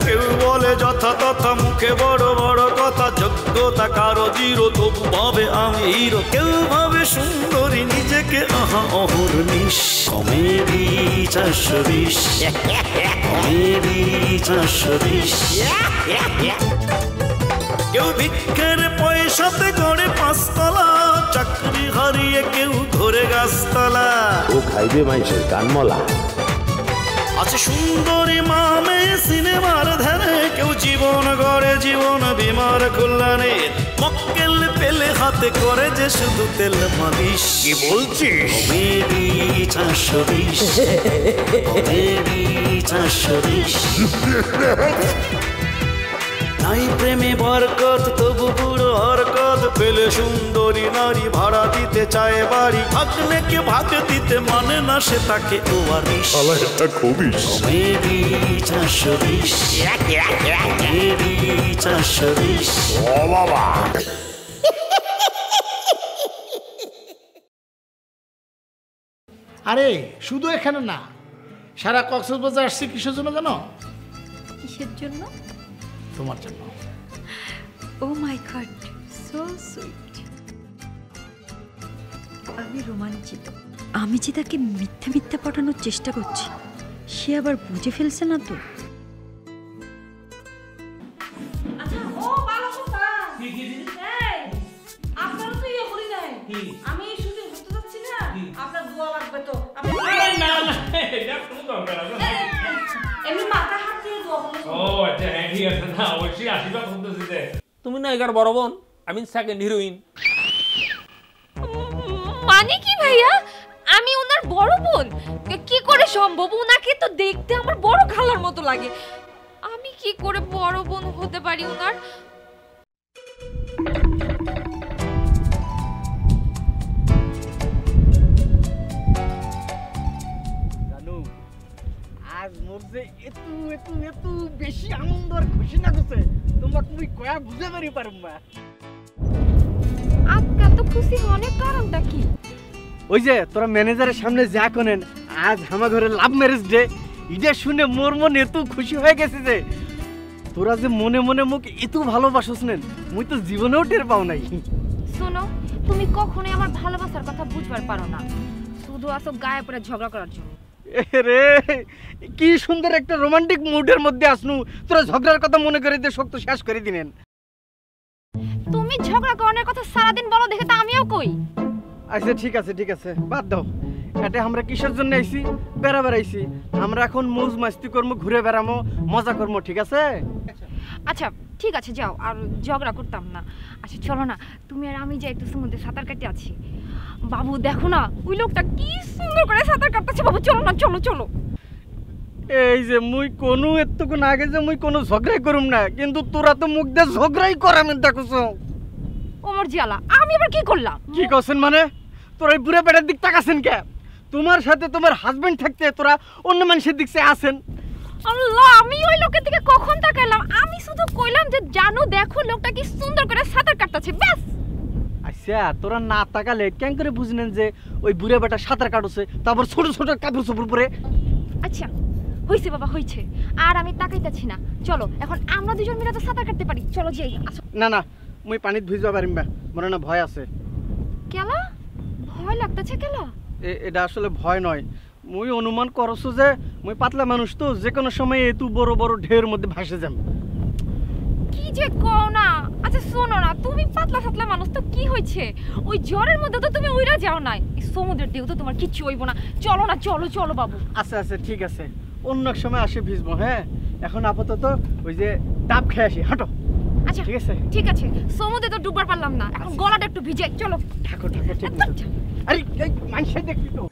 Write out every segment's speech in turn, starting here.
কেউ বলে যথা তথা মুখে বড় বড় কথা, যোগ্যতা কারো জিরো তবু ভাবে আমি হিরো। কেউ ভাবে সুন্দরী নিজেকে আহা অহর্নিশ। Comedy 420, comedy 420। কেউ ভিক্ষের পয়সাতে গড়ে 5 তলা, চাকরি হারিয়ে কেউ ঘরে গাছতলা। ও খাইবে মানুষের কানমলা। আছে সুন্দরী মামে সিনেমার ধারে, কেউ জীবন গড়ে জীবন বিমার কল্যাণে। মক্কেল পেলে হাতে করে যে শুধু তেল মালিশ। কি বলছিস? Comedy 420, comedy 420। নাই প্রেমে বরকত তবু বুড়ো হরকত, পেলে সুন্দরী নারী ভাড়া দিতে চায় বাড়ি। ভাগ্নেকে ভাগ দিতে মানে না সে তাকে ওয়ারিশ। এটা খুবই কমেডি 420, কমেডি 420। ও বাবা। আরে শুধু এখানে না, সারা কক্সবাজার আসছি কিসের জন্য জানো? কিসের জন্য? তোমার জন্য। ও মাই গড, সো সুইট। আমি রোমাঞ্চিত। আমি যে তাকে মিথ্যা মিথ্যা পাঠানোর চেষ্টা করছি, সে আবার বুঝে ফেলছে না তো? আমি শুটিং করতে যাচ্ছি না, আপনার দোয়া লাগবে তো। না না এটা কোনো দরকার না, এমনি মাথা হাত দিয়ে দোয়া করলে। ও আচ্ছা হ্যাঁ ঠিক আছে, না অবশ্যই আশীর্বাদ করতেছি যে তুমি না এগার বড় বোন, আমি সেকেন্ড হিরোইন। মানে কি ভাইয়া? আমি ওনার বড় বোন? কি করে সম্ভব? ওনাকে তো দেখতে আমার বড় খালার মতো লাগে। আমি কি করে বড় বোন হতে পারি ওনার? আজ মোর যে এতু এতু এতু বেশি আনন্দ আর খুশি লাগছে, তোমরা তুমি কয়া বুঝে পারি পারবা। আপকা তো খুশি হওয়ার কারণটা কি? ওই যে তোরা ম্যানেজারের সামনে যা করেন, আজ আমার ঘরে লাভ ম্যারেজ ডে, এটা শুনে মোর মন এত খুশি হয়ে গেছে যে তোরা যে মনে মনে মুখ এত ভালোবাসছ নেন, মুই তো জীবনেও টের পাও নাই। শোনো, তুমি কখনোই আমার ভালোবাসার কথা বুঝবার পারো না, শুধু আসো গায়ে পড়ে ঝগড়া করার জন্য। রে কি সুন্দর একটা রোমান্টিক মুডের মধ্যে আসনু, তোরা ঝগড়ার কথা মনে করে দিয়ে শক্ত শেষ করে দিলেন। তুমি ঝগড়া করার কথা সারাদিন বলো দেখে তো আমিও কই। আচ্ছা ঠিক আছে ঠিক আছে, বাদ দাও। এটা আমরা কিসের জন্য আইছি? বেড়াবার আইছি। আমরা এখন মৌজ মাস্তি করবো, ঘুরে বেড়ামো, মজা করবো, ঠিক আছে? আচ্ছা ঠিক আছে, যাও, আর ঝগড়া করতাম না। আচ্ছা চলো না, তুমি আর আমি যাই একটু সমুদ্রে সাঁতার কাটতে আছি। বাবু দেখো না, ওই লোকটা কি সুন্দর করে সাঁতার কাটতেছে। বাবু চলো না, চলো চলো। এই যে মুই কোনো এতক্ষণ আগে যে মুই কোনো ঝগড়াই করুম না, কিন্তু তোরা তো মুখ দিয়ে ঝগড়াই করামেন দেখছ। ওমর জিয়ালা, আমি আবার কি করলাম? কি করছেন মানে? তোরা এই বুড়া পেটের দিক তাকাছেন কে? তোমার সাথে তোমার হাজবেন্ড থাকতে তোরা অন্য মানুষের দিকে আসেন। আল্লাহ, আমি ওই লোকের দিকে কখন তাকাইলাম? আমি শুধু কইলাম যে জানো দেখো লোকটা কি সুন্দর করে সাঁতার কাটতেছে, ব্যাস। আচ্ছা তোরা না তাকালে কেন করে বুঝলেন যে ওই বুড়া বেটা সাঁতার কাটছে, তারপর ছোট ছোট কাপড় চোপড় পরে? আচ্ছা হইছে বাবা হইছে, আর আমি তাকাইতাছি না। চলো এখন আমরা দুজন মিলে তো সাঁতার কাটতে পারি, চলো যাই। না না, মুই পানিতে ভিজবা পারিম বা, মনে না ভয় আছে। কেলা ভয় লাগতেছে? কেলা এটা আসলে ভয় নয়, মুই অনুমান করছো যে মুই পাতলা মানুষ তো, যে কোনো সময় এত বড় বড় ঢেউর মধ্যে ভাসে যাম। কি যে কও না। আচ্ছা শোনো না, তুমি পাতলা সাতলা মানুষ তো কি হয়েছে? ওই জ্বরের মধ্যে তো তুমি উইরা যাও নাই, এই সমুদ্রের ঢেউ তো তোমার কিচ্ছু হইব না। চলো না, চলো চলো বাবু। আচ্ছা আচ্ছা ঠিক আছে, অন্য এক সময় আসে ভিজবো। হ্যাঁ এখন আপাতত ওই যে ডাব খেয়ে আসি, হাঁটো। আচ্ছা ঠিক আছে ঠিক আছে, সমুদ্রে তো ডুববার পারলাম না, এখন গলাটা একটু ভিজে। চলো ঠাকুর ঠাকুর ঠিক আছে। আরে মানুষের দেখবি তো।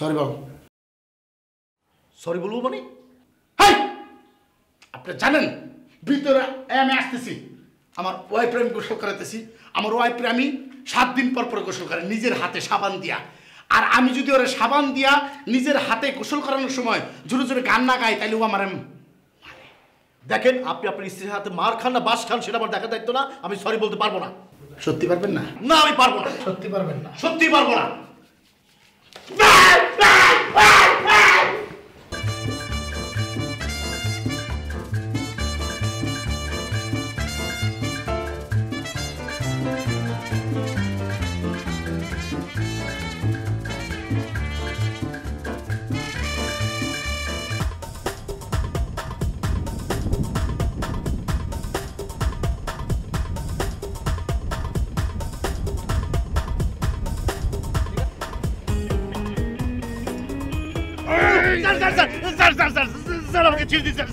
সরি বাবু। সরি বলবো মানে? হাই, আপনি জানেন ভিতরে আমি আসতেছি, আমার ওয়াইফের আমি গোসল করাতেছি। আমার ওয়াইফের আমি 7 দিন পর পর গোসল করে নিজের হাতে সাবান দিয়া। আর আমি যদি ওরা সাবান দিয়া নিজের হাতে গোসল করানোর সময় জোরে জোরে গান না গাই, তাইলে ও আমার দেখেন, আপনি আপনার স্ত্রীর হাতে মার খান না বাস খান সেটা আমার দেখার দায়িত্ব না। আমি সরি বলতে পারবো না। সত্যি পারবেন না? না, আমি পারবো না। সত্যি পারবেন না? সত্যি পারবো না। আমাকে ছেড়ে দিন স্যার,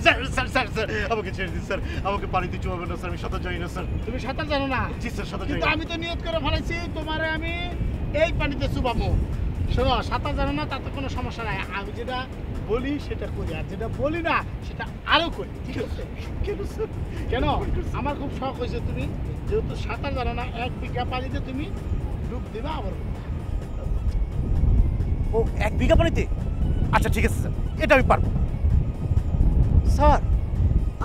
আমাকে ছেড়ে দিন স্যার, আমাকে পানিতে চুবাবেন না স্যার, আমি সাঁতার জানি না স্যার। তুমি সাঁতার জানো না? জি স্যার, সাঁতার জানি কিন্তু না। আমি তো নিয়ত করে ফেলাইছি তোমারে আমি এই পানিতে চুবাবো। শোনো, সাঁতার জানো না তাতে কোনো সমস্যা নাই, আমি যেটা বলি সেটা করি, আর যেটা বলি না সেটা আরো করি, ঠিক আছে? কেন স্যার? কেন? আমার খুব শখ হয়েছে, তুমি যেহেতু সাঁতার জানো না 1 বিঘা পানিতে তুমি ডুব দিবা আবার উঠবা। ও 1 বিঘা পানিতে? আচ্ছা ঠিক আছে স্যার, এটা আমি পারবো। স্যার,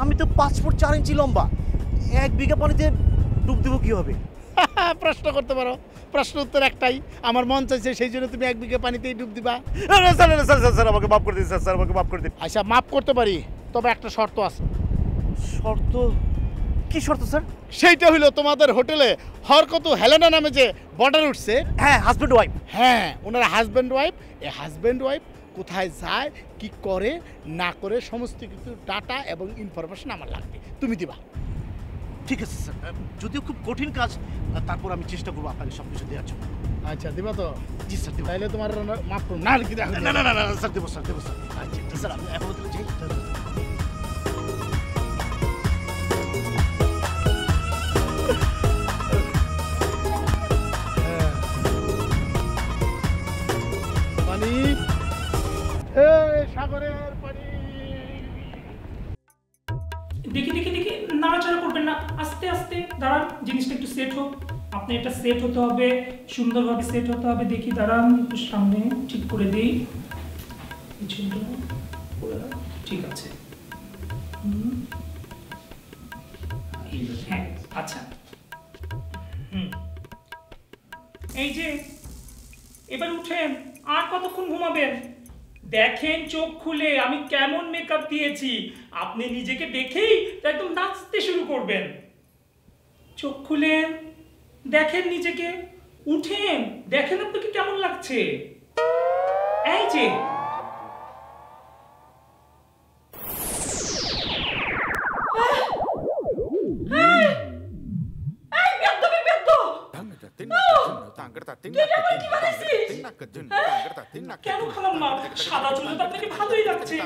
আমি তো 5 ফুট 4 ইঞ্চি লম্বা, 1 বিঘা পানিতে ডুব দেবো কি হবে? প্রশ্ন করতে পারো, প্রশ্ন উত্তর একটাই, আমার মন চাইছে সেই জন্য তুমি 1 বিঘা পানিতেই ডুব দিবা। স্যার আমাকে মাফ করে দিন স্যার, আমাকে মাফ করে দিন। আচ্ছা, মাফ করতে পারি, তবে একটা শর্ত আছে। শর্ত? কি শর্ত স্যার? সেইটা হইলো তোমাদের হোটেলে হরকত হেলেনা নামে যে বর্ডার উঠছে, হ্যাঁ, হাজব্যান্ড ওয়াইফ। হ্যাঁ, ওনারা হাজব্যান্ড ওয়াইফ। এই হাজব্যান্ড ওয়াইফ কোথায় যায়, কি করে না করে, সমস্ত কিছু ডাটা এবং ইনফরমেশন আমার লাগবে, তুমি দিবা। ঠিক আছে স্যার, যদিও খুব কঠিন কাজ, তারপর আমি চেষ্টা করবো আপনাকে সব কিছু দেওয়ার জন্য। আচ্ছা, দিবা তো? জি স্যার, দেবো। তাইলে তোমার মাফ করুন না লিখে দেখো। না না না না স্যার, দেবো স্যার, দেবো স্যার। আচ্ছা স্যার, আমি এখন তাহলে যাই। পানি, সাগরের পানি। দেখি দেখি দেখি, নাড়াচাড়া করবেন না, আস্তে আস্তে দাঁড়ান, জিনিসটা একটু সেট হোক। আপনি এটা সেট হতে হবে, সুন্দরভাবে সেট হতে হবে। দেখি দাঁড়ান, একটু সামনে ঠিক করে দিই, ঠিক আছে। হ্যাঁ, আচ্ছা। এই যে এবার উঠেন, আর কতক্ষণ ঘুমাবেন? দেখেন চোখ খুলে আমি কেমন মেকআপ দিয়েছি, আপনি নিজেকে দেখেই একদম নাচতে শুরু করবেন। চোখ খুলেন, দেখেন নিজেকে, উঠেন, দেখেন আপনাকে কেমন লাগছে। এই যে কেন খালাম্মা, সাদা চুলে তো আপনাকে ভালোই লাগছে।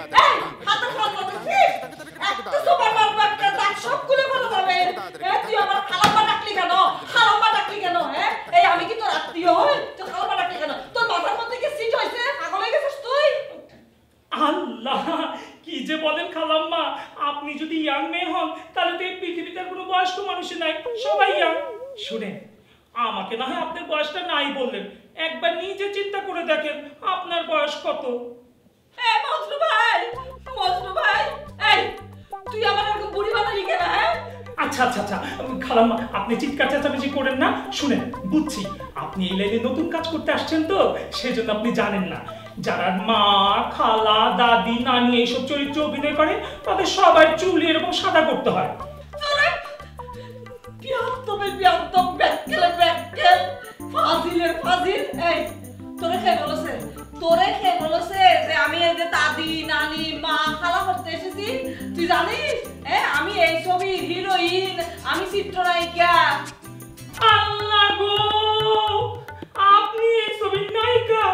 আমি কি তোর আত্মীয় হই? তোর খালাম্মা ডাকলি কেন? তোর মাথার মধ্যে কি সিট হয়েছে? পাগল হয়ে গেছিস তুই? আল্লাহ, কি যে বলেন খালাম্মা, আপনি যদি ইয়াং মেয়ে হন তাহলে তো এই পৃথিবীতে কোনো বয়স্ক মানুষই নাই, সবাই ইয়াং। শুনেন, আমাকে না হয় আপনার বয়সটা নাই বললেন, একবার নিজে চিন্তা করে দেখেন আপনার বয়স কত। মজনু ভাই, মজনু ভাই, এই তুই আমার এরকম বুড়ি বানালি কেন? হ্যাঁ, আচ্ছা আচ্ছা আচ্ছা খালাম্মা, আপনি চিৎকার চেঁচামেচি করেন না। শুনেন, বুঝছি আপনি এই লাইনে নতুন কাজ করতে আসছেন, তো সেজন্য আপনি জানেন না। যারা মা, খালা, দাদি, নানি এইসব চরিত্রে অভিনয় করে তাদের সবার চুল এরকম সাদা করতে হয়। তোরে খেয়ে বলেছে যে আমি এই যে দাদি, নানি, মা, খালা করতে এসেছি, তুই জানিস? আমি এই ছবি হিরোইন, আমি চিত্রনায়িকা। আল্লাহ গো, আপনি এই ছবির নায়িকা?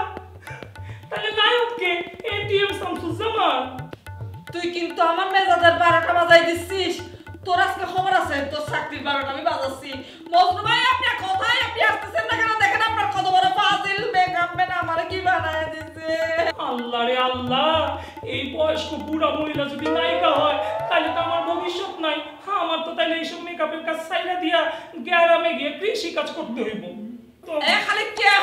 তাহলে নায়ককে এটিএম শামসুজ্জামান। তুই কিন্তু আমার মেজাজের 12টা বাজাই দিচ্ছিস। তোর আজকে খবর আছে, তোর চাকরির 12টা আমি বাজাচ্ছি। মজনু ভাই বয়স্ক বুড়া মহিলা যদি নায়িকা হয় তাহলে তো আমার ভবিষ্যৎ নাই। হ্যাঁ, আমার তো তাহলে এইসব মেকআপের কাজ সাইরা দিয়া গ্রামে গিয়ে কৃষি কাজ করতে হইব। তো খালি কে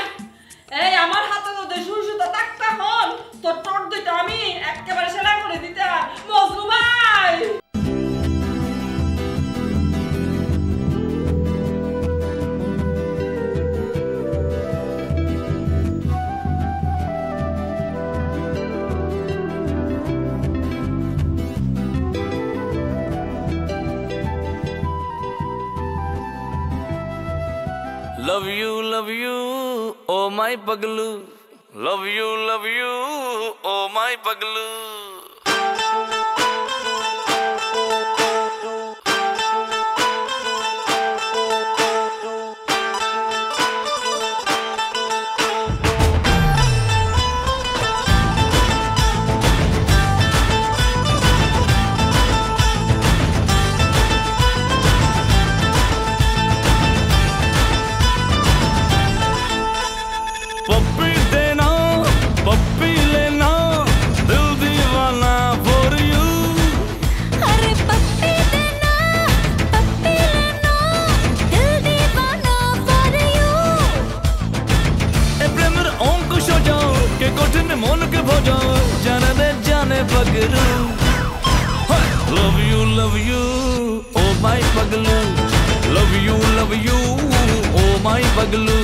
এই আমার হাতে তো দেশুর সুতা টাকটা হন তোর টট দুইটা আমি একেবারে সেরা করে দিতে মজনু ভাই। love you, oh my paglu. Love you, oh my paglu. Love you, oh my paglu. Love you, oh my paglu. Love you, oh my paglu. Love you, oh my paglu.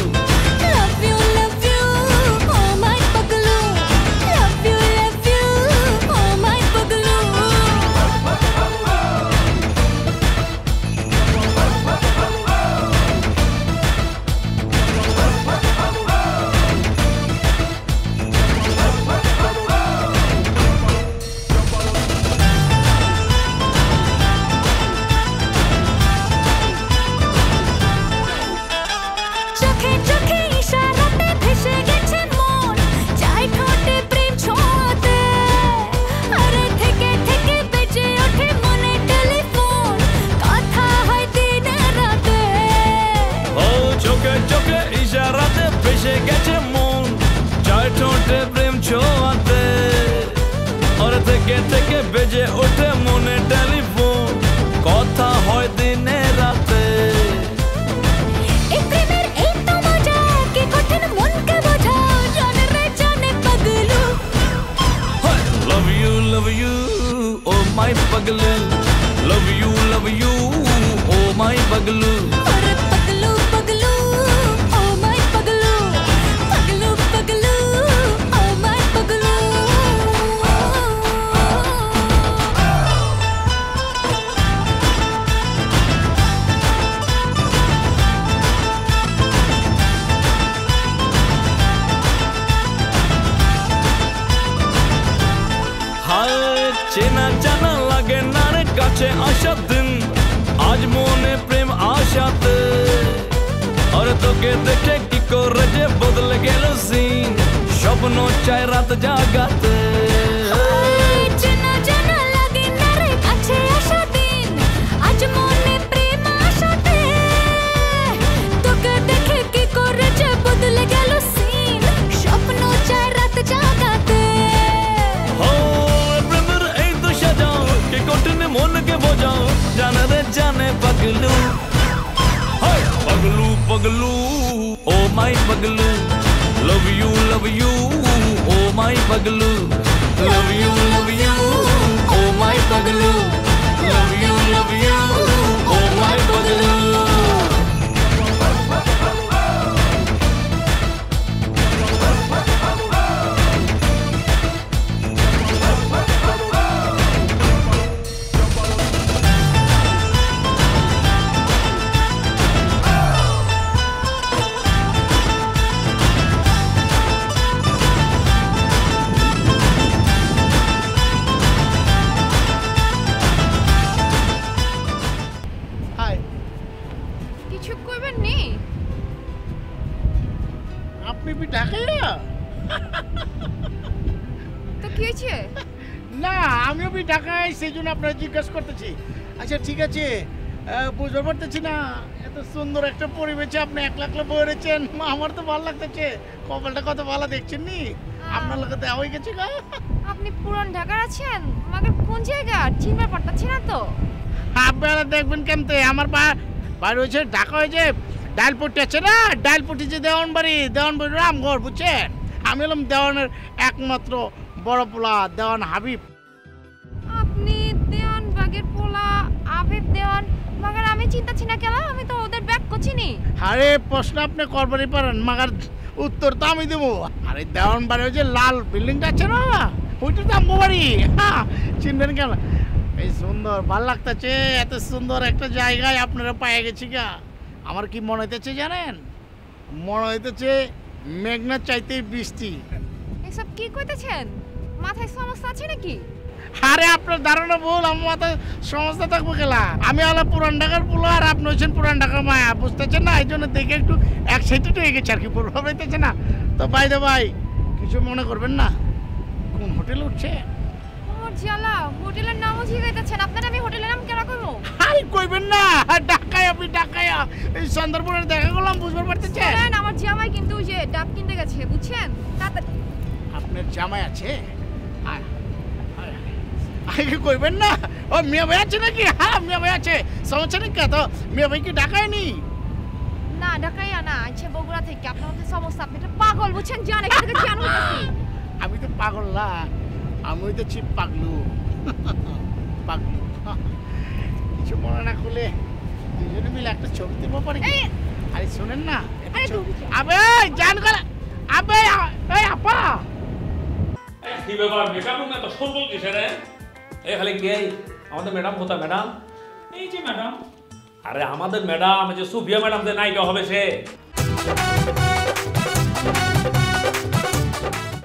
থেকে বেজে ওঠে মনে টেলিফোন কথা হয় দিনে রাতে এই প্রেমের এই তো মজা কি কঠিন মনকে বোঝা জানে রে জানে Paglu love you oh my paglu love you oh my paglu अरे पगलू पगलू oh my पगलू पगलू पगलू oh my पगलू চেনা জানা লাগে না রে কাছে আসা দিন আজ মনে প্রেম আশাতে আরে তোকে দেখে কি করে যে বদলে গেল সিন স্বপ্ন চাই রাত জাগাতে চেনা জানা লাগে না রে কাছে আসা দিন আজ মনে প্রেম আশাতে তোকে দেখে কি করে যে বদলে গেল সিন স্বপ্ন চাই রাত জাগাতে मन के बोझाओ जाने रे जाने पगलू पगलू पगलू ओ माय पगलू लव you ओ माय पगलू लव you ओ माय पगलू लव you ओ माय पगलू সেই জন্য আপনারা জিজ্ঞাসা করতেছি। আচ্ছা ঠিক আছে, বুঝতে পারতেছি না এত সুন্দর একটা পরিবেশে আপনি একলা একলা বসে রয়েছেন, আমার তো ভালো লাগতেছে। কপালটা কত ভালো দেখছেন নি। আপনার লগে দেওয়া হয়ে গেছে গা। আপনি পুরান ঢাকার আছেন মাগার কোন জায়গা চিনবার পারতাছি না তো। আপনারা দেখবেন কেমতে আমার বাড়ি হয়েছে ঢাকা হয়েছে ডালপট্টি আছে না, ডালপট্টি যে দেওয়ানবাড়ি রামগড় বুঝছেন। আমি হলাম দেওয়ানের একমাত্র বড় পোলা দেওয়ান হাবিব। আপনি দেওয়ান বাগের পোলা আবিব দেওয়ান মাগার আমি চিন্তাছি না কেন, আমি তো ওদের ব্যাক করছিনি। আরে প্রশ্ন আপনি করবারই পারেন মাগার উত্তর তো আমি দেবো। আরে দেওয়ান বাড়ি হয়েছে লাল বিল্ডিংটা আছে না, ওইটা তো আমগো বাড়ি। হ্যাঁ চিনবেন কেন? এই সুন্দর ভাল লাগতেছে, এত সুন্দর একটা জায়গায় আপনারা পায়ে গেছি গা। আমার কি মনে হইতেছে জানেন? মনে হইতেছে মেঘনার চাইতে বৃষ্টি। এসব কি কইতেছেন? মাথায় সমস্যা আছে নাকি? আরে আপনার ধারণা ভুল, আমার মাথায় সমস্যা থাকবো গেলা। আমি হলো পুরান ঢাকার পোলা আর আপনি হচ্ছেন পুরান ঢাকার মায়া, বুঝতেছেন না? এই জন্য দেখে একটু এক্সাইটেড হয়ে গেছে আর কি, প্রভাব হইতেছে না তো। বাইরে ভাই কিছু মনে করবেন না। কোন হোটেলে উঠছে? জ্বালা, হোটেলের নামও জিগাইতেছেন। আপনার আমি হোটেলের নাম কেন কইবো? আরে কইবেন না, ঢাকায় আপনি ঢাকায় এই চন্দ্রপুরের দেখা করলাম, বুঝবার পারতেছেন? আমার জামাই কিন্তু ওই যে ডাব কিনতে গেছে বুঝছেন। তাড়াতাড়ি। আপনার জামাই আছে? আগে কইবেন না। ও মিয়া ভাই আছে নাকি? হ্যাঁ মিয়া ভাই আছে, সমস্যা নেই। তো মিয়া ভাই কি ঢাকায় নি? না ঢাকাইয়া না, আছে বগুড়া থেকে। আপনার মধ্যে সমস্যা, আপনি একটা পাগল বুঝছেন। জান এখান থেকে জান হইতাছি। আমি তো পাগল না, আমি হইতেছি পাগলু। পাগলু কিছু মনে না করলে দুজনে মিলে একটা ছবি তুলব পারি। আরে শোনেন না, আবে জান গলা, আবে এই আপা কি ব্যাপার মেকআপ রুমে এত সরগোল কিসের রে? এই খালি কে? আমাদের ম্যাডাম কোথায়? ম্যাডাম এই যে ম্যাডাম। আরে আমাদের ম্যাডাম, যে সুফিয়া ম্যাডাম যে নায়িকা হবে সে।